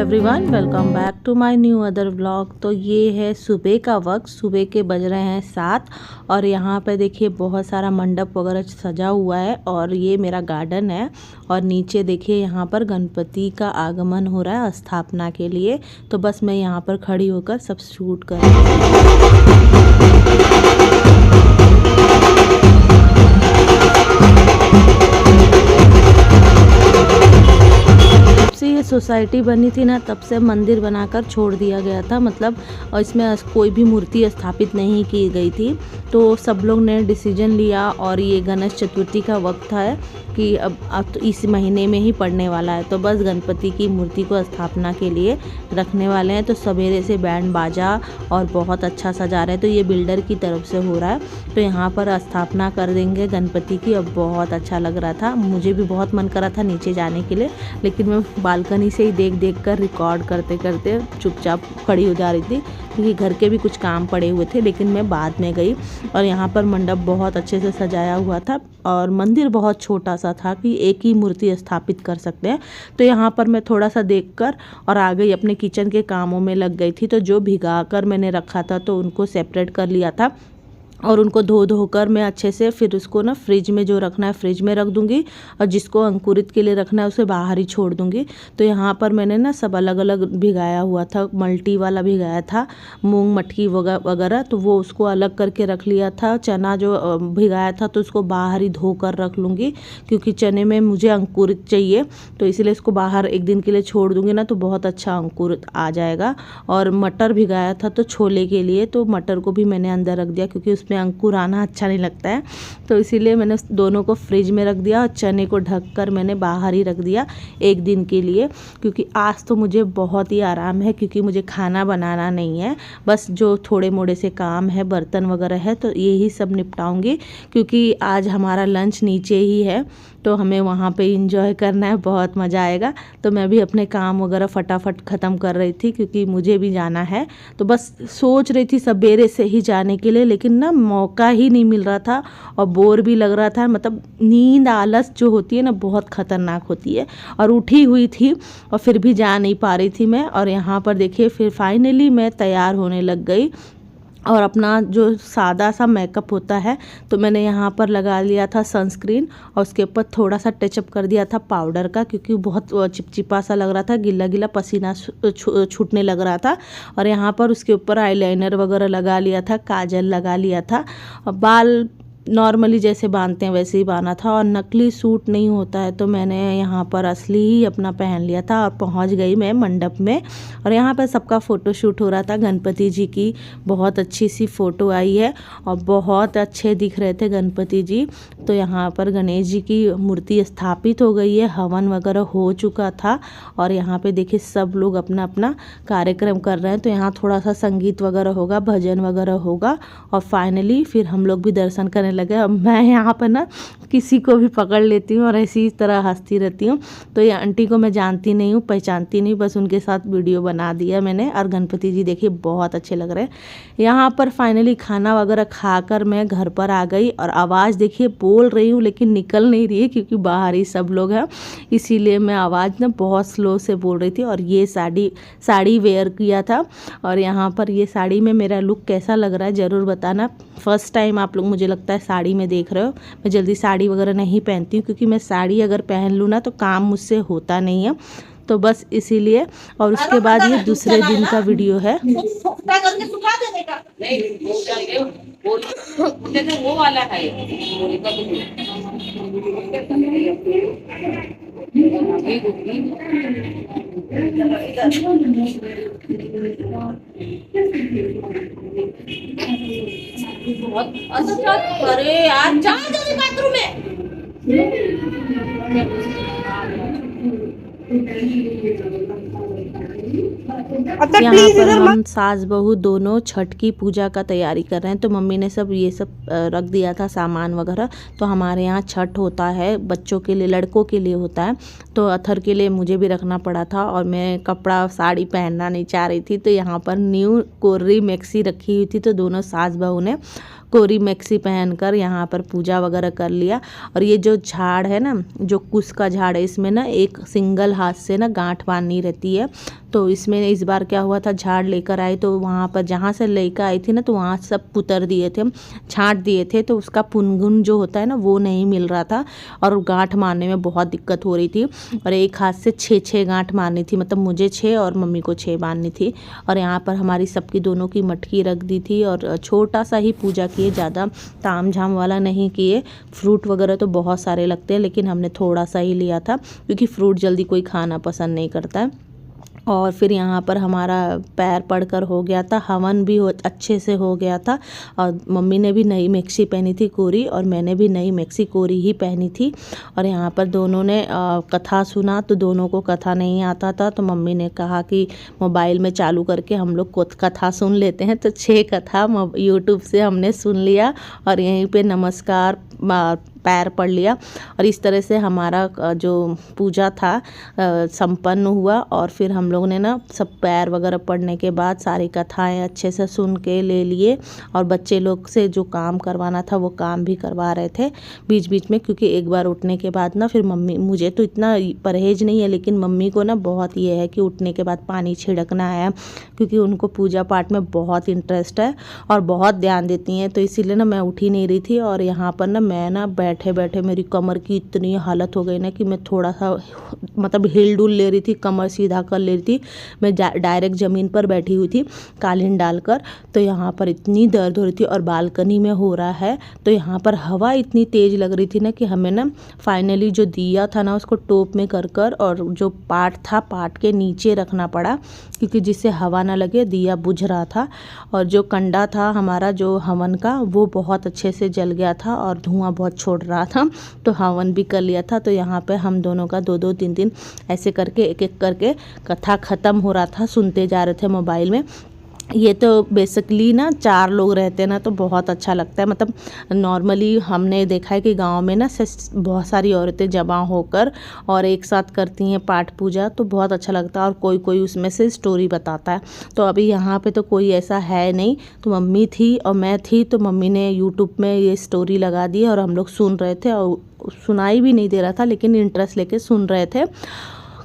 Everyone, welcome back to my new other vlog. तो ये है सुबह का वक्त, सुबह के बज रहे हैं 7 और यहाँ पे देखिए बहुत सारा मंडप वगैरह सजा हुआ है और ये मेरा गार्डन है। और नीचे देखिए यहाँ पर गणपति का आगमन हो रहा है स्थापना के लिए। तो बस मैं यहाँ पर खड़ी होकर सब शूट कर रही हूँ। ये सोसाइटी बनी थी ना, तब से मंदिर बनाकर छोड़ दिया गया था, मतलब इसमें कोई भी मूर्ति स्थापित नहीं की गई थी। तो सब लोग ने डिसीजन लिया और ये गणेश चतुर्थी का वक्त है कि अब तो इस महीने में ही पड़ने वाला है, तो बस गणपति की मूर्ति को स्थापना के लिए रखने वाले हैं। तो सवेरे से बैंड बाजा और बहुत अच्छा सजा रहे हैं। तो ये बिल्डर की तरफ से हो रहा है, तो यहाँ पर स्थापना कर देंगे गणपति की। अब बहुत अच्छा लग रहा था, मुझे भी बहुत मन कर रहा था नीचे जाने के लिए, लेकिन मैं बालकनी से ही देख कर रिकॉर्ड करते करते चुपचाप खड़ी हो जा रही थी क्योंकि घर के भी कुछ काम पड़े हुए थे। लेकिन मैं बाद में गई और यहाँ पर मंडप बहुत अच्छे से सजाया हुआ था और मंदिर बहुत छोटा सा था कि एक ही मूर्ति स्थापित कर सकते हैं। तो यहाँ पर मैं थोड़ा सा देखकर और आ गई, अपने किचन के कामों में लग गई थी। तो जो भिगा कर मैंने रखा था तो उनको सेपरेट कर लिया था और उनको धो कर मैं अच्छे से फिर उसको ना फ्रिज में जो रखना है फ्रिज में रख दूंगी और जिसको अंकुरित के लिए रखना है उसे बाहर ही छोड़ दूंगी। तो यहाँ पर मैंने ना सब अलग अलग भिगाया हुआ था, मल्टी वाला भिगाया था, मूंग मटकी वगैरह, तो वो उसको अलग करके रख लिया था। चना जो भिगाया था तो उसको बाहर ही धो कर रख लूँगी क्योंकि चने में मुझे अंकुरित चाहिए, तो इसलिए इसको बाहर एक दिन के लिए छोड़ दूँगी ना तो बहुत अच्छा अंकुरित आ जाएगा। और मटर भिगाया था तो छोले के लिए, तो मटर को भी मैंने अंदर रख दिया क्योंकि उसमें अंकुर आना अच्छा नहीं लगता है, तो इसीलिए मैंने दोनों को फ्रिज में रख दिया और चने को ढककर मैंने बाहर ही रख दिया एक दिन के लिए। क्योंकि आज तो मुझे बहुत ही आराम है क्योंकि मुझे खाना बनाना नहीं है, बस जो थोड़े मोड़े से काम है, बर्तन वगैरह है, तो यही सब निपटाऊंगी क्योंकि आज हमारा लंच नीचे ही है तो हमें वहाँ पे एंजॉय करना है, बहुत मज़ा आएगा। तो मैं भी अपने काम वगैरह फटाफट ख़त्म कर रही थी क्योंकि मुझे भी जाना है। तो बस सोच रही थी सवेरे से ही जाने के लिए, लेकिन ना मौका ही नहीं मिल रहा था और बोर भी लग रहा था। मतलब नींद आलस जो होती है ना बहुत ख़तरनाक होती है, और उठी हुई थी और फिर भी जा नहीं पा रही थी मैं। और यहाँ पर देखिए फिर फाइनली मैं तैयार होने लग गई और अपना जो सादा सा मेकअप होता है तो मैंने यहाँ पर लगा लिया था सनस्क्रीन और उसके ऊपर थोड़ा सा टचअप कर दिया था पाउडर का क्योंकि बहुत चिपचिपा सा लग रहा था, गिला गिला पसीना छूटने लग रहा था। और यहाँ पर उसके ऊपर आईलाइनर वगैरह लगा लिया था, काजल लगा लिया था और बाल नॉर्मली जैसे बांधते हैं वैसे ही बांधा था। और नकली सूट नहीं होता है तो मैंने यहाँ पर असली ही अपना पहन लिया था और पहुँच गई मैं मंडप में। और यहाँ पर सबका फ़ोटो शूट हो रहा था, गणपति जी की बहुत अच्छी सी फ़ोटो आई है और बहुत अच्छे दिख रहे थे गणपति जी। तो यहाँ पर गणेश जी की मूर्ति स्थापित हो गई है, हवन वगैरह हो चुका था और यहाँ पर देखिए सब लोग अपना अपना कार्यक्रम कर रहे हैं। तो यहाँ थोड़ा सा संगीत वगैरह होगा, भजन वगैरह होगा और फाइनली फिर हम लोग भी दर्शन करने लगे। अब मैं यहाँ पर ना किसी को भी पकड़ लेती हूँ और ऐसी तरह हंसती रहती हूँ। तो ये आंटी को मैं जानती नहीं हूँ, पहचानती नहीं, बस उनके साथ वीडियो बना दिया मैंने। और गणपति जी देखिए बहुत अच्छे लग रहे हैं। यहाँ पर फाइनली खाना वगैरह खाकर मैं घर पर आ गई और आवाज़ देखिए बोल रही हूँ लेकिन निकल नहीं रही है क्योंकि बाहर ही सब लोग हैं, इसीलिए मैं आवाज़ ना बहुत स्लो से बोल रही थी। और ये साड़ी वेयर किया था और यहाँ पर ये साड़ी में मेरा लुक कैसा लग रहा है ज़रूर बताना। फर्स्ट टाइम आप लोग मुझे लगता है साड़ी में देख रहे हो। मैं जल्दी साड़ी वगैरह नहीं पहनती हूँ क्योंकि मैं साड़ी अगर पहन लूँ ना तो काम मुझसे होता नहीं है, तो बस इसीलिए। और उसके बाद ये दूसरे दिन का वीडियो है। वो वाला है बहुत अच्छा। अरे यार जा जल्दी बाथरूम में। यहाँ पर हम सास बहू दोनों छठ की पूजा का तैयारी कर रहे हैं। तो मम्मी ने सब ये सब रख दिया था सामान वगैरह। तो हमारे यहाँ छठ होता है बच्चों के लिए, लड़कों के लिए होता है, तो अथर के लिए मुझे भी रखना पड़ा था और मैं कपड़ा साड़ी पहनना नहीं चाह रही थी। तो यहाँ पर न्यू कोर्री मैक्सी रखी हुई थी, तो दोनों सास बहू ने कोरी मैक्सी पहनकर यहाँ पर पूजा वगैरह कर लिया। और ये जो झाड़ है ना, जो कुश का झाड़ है, इसमें ना एक सिंगल हाथ से ना गांठ बांधनी रहती है। तो इसमें इस बार क्या हुआ था, झाड़ लेकर आए तो वहाँ पर जहाँ से लेकर आई थी ना, तो वहाँ सब पुतर दिए थे, छांट दिए थे, तो उसका पुनगुन जो होता है ना वो नहीं मिल रहा था और गांठ मारने में बहुत दिक्कत हो रही थी। और एक हाथ से 6 गांठ मारनी थी, मतलब मुझे 6 और मम्मी को 6 बांधनी थी। और यहाँ पर हमारी सबकी दोनों की मटकी रख दी थी और छोटा सा ही पूजा किए, ज़्यादा ताम झाम वाला नहीं किए। फ्रूट वगैरह तो बहुत सारे लगते हैं, लेकिन हमने थोड़ा सा ही लिया था क्योंकि फ्रूट जल्दी कोई खाना पसंद नहीं करता है। और फिर यहाँ पर हमारा पैर पड़कर हो गया था, हवन भी अच्छे से हो गया था। और मम्मी ने भी नई मैक्सी पहनी थी कोरी, और मैंने भी नई मैक्सी कोरी ही पहनी थी। और यहाँ पर दोनों ने कथा सुना, तो दोनों को कथा नहीं आता था, तो मम्मी ने कहा कि मोबाइल में चालू करके हम लोग कथा सुन लेते हैं। तो 6 कथा यूट्यूब से हमने सुन लिया और यहीं पे नमस्कार पैर पढ़ लिया। और इस तरह से हमारा जो पूजा था संपन्न हुआ। और फिर हम लोग ने ना सब पैर वगैरह पढ़ने के बाद सारी कथाएं अच्छे से सुन के ले लिए। और बच्चे लोग से जो काम करवाना था वो काम भी करवा रहे थे बीच बीच में, क्योंकि एक बार उठने के बाद ना फिर मम्मी, मुझे तो इतना परहेज नहीं है, लेकिन मम्मी को ना बहुत ये है कि उठने के बाद पानी छिड़कना है, क्योंकि उनको पूजा पाठ में बहुत इंटरेस्ट है और बहुत ध्यान देती हैं। तो इसीलिए ना मैं उठ ही नहीं रही थी। और यहाँ पर ना मैं ना बैठे बैठे मेरी कमर की इतनी हालत हो गई ना कि मैं थोड़ा सा मतलब हिल डुल ले रही थी, कमर सीधा कर ले रही थी। मैं डायरेक्ट ज़मीन पर बैठी हुई थी कालीन डालकर। तो यहाँ पर इतनी दर्द हो रही थी और बालकनी में हो रहा है, तो यहाँ पर हवा इतनी तेज़ लग रही थी ना कि हमें ना फाइनली जो दिया था ना उसको टोप में कर और जो पाट था पाट के नीचे रखना पड़ा, क्योंकि जिससे हवा ना लगे, दिया बुझ रहा था। और जो कंडा था हमारा जो हवन का, वो बहुत अच्छे से जल गया था और धुआं बहुत छोड़ रहा था, तो हवन भी कर लिया था। तो यहाँ पे हम दोनों का 2-2 3-3 ऐसे करके एक एक करके कथा ख़त्म हो रहा था, सुनते जा रहे थे मोबाइल में। ये तो बेसिकली ना 4 लोग रहते हैं ना तो बहुत अच्छा लगता है। मतलब नॉर्मली हमने देखा है कि गांव में ना बहुत सारी औरतें जमा होकर और एक साथ करती हैं पाठ पूजा, तो बहुत अच्छा लगता है। और कोई कोई उसमें से स्टोरी बताता है। तो अभी यहाँ पे तो कोई ऐसा है नहीं, तो मम्मी थी और मैं थी, तो मम्मी ने यूट्यूब में ये स्टोरी लगा दी और हम लोग सुन रहे थे। और सुनाई भी नहीं दे रहा था, लेकिन इंटरेस्ट लेके सुन रहे थे,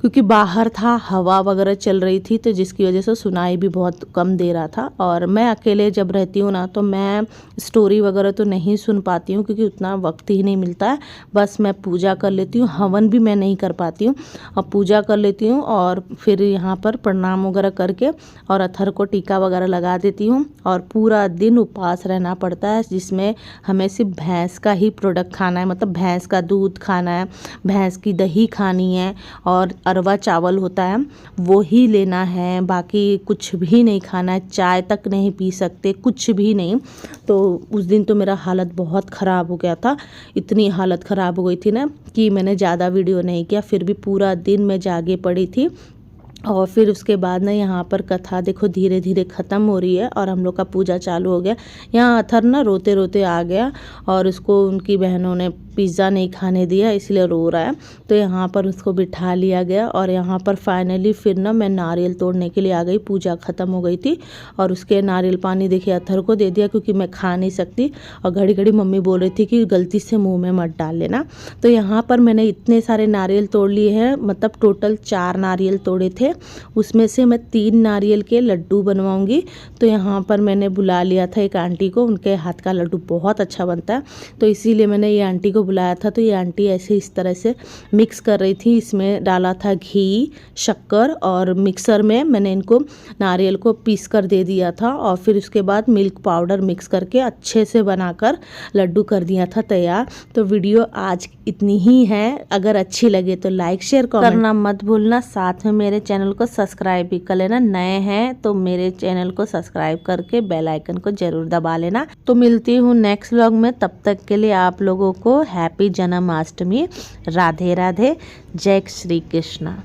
क्योंकि बाहर था, हवा वगैरह चल रही थी, तो जिसकी वजह से सुनाई भी बहुत कम दे रहा था। और मैं अकेले जब रहती हूँ ना, तो मैं स्टोरी वगैरह तो नहीं सुन पाती हूँ, क्योंकि उतना वक्त ही नहीं मिलता है। बस मैं पूजा कर लेती हूँ, हवन भी मैं नहीं कर पाती हूँ, और पूजा कर लेती हूँ और फिर यहाँ पर प्रणाम वगैरह करके और अथर को टीका वगैरह लगा देती हूँ। और पूरा दिन उपवास रहना पड़ता है, जिसमें हमें सिर्फ भैंस का ही प्रोडक्ट खाना है, मतलब भैंस का दूध खाना है, भैंस की दही खानी है, और अरवा चावल होता है वो ही लेना है, बाकी कुछ भी नहीं खाना है, चाय तक नहीं पी सकते, कुछ भी नहीं। तो उस दिन तो मेरा हालत बहुत ख़राब हो गया था, इतनी हालत ख़राब हो गई थी ना कि मैंने ज़्यादा वीडियो नहीं किया, फिर भी पूरा दिन मैं जागे पड़ी थी। और फिर उसके बाद ना यहाँ पर कथा देखो धीरे धीरे ख़त्म हो रही है और हम लोग का पूजा चालू हो गया। यहाँ अथर ना रोते रोते आ गया और उसको उनकी बहनों ने पिज़्ज़ा नहीं खाने दिया, इसलिए रो रहा है। तो यहाँ पर उसको बिठा लिया गया और यहाँ पर फाइनली फिर ना मैं नारियल तोड़ने के लिए आ गई। पूजा ख़त्म हो गई थी और उसके नारियल पानी देखिए अथर को दे दिया, क्योंकि मैं खा नहीं सकती। और घड़ी घड़ी मम्मी बोल रही थी कि गलती से मुँह में मत डाल लेना। तो यहाँ पर मैंने इतने सारे नारियल तोड़ लिए हैं, मतलब टोटल 4 नारियल तोड़े थे, उसमें से मैं 3 नारियल के लड्डू बनवाऊंगी। तो यहाँ पर मैंने बुला लिया था एक आंटी को, उनके हाथ का लड्डू बहुत अच्छा बनता है, तो इसीलिए मैंने ये आंटी को बुलाया था। तो ये आंटी ऐसे इस तरह से मिक्स कर रही थी, इसमें डाला था घी, शक्कर, और मिक्सर में मैंने इनको नारियल को पीस कर दे दिया था। और फिर उसके बाद मिल्क पाउडर मिक्स करके अच्छे से बनाकर लड्डू कर दिया था तैयार। तो वीडियो आज इतनी ही है, अगर अच्छी लगे तो लाइक शेयर करना मत भूलना, साथ में मेरे चैनल को सब्सक्राइब भी कर लेना। नए हैं तो मेरे चैनल को सब्सक्राइब करके बेल आइकन को जरूर दबा लेना। तो मिलती हूँ नेक्स्ट व्लॉग में, तब तक के लिए आप लोगों को हैप्पी जन्माष्टमी, राधे राधे, जय श्री कृष्णा।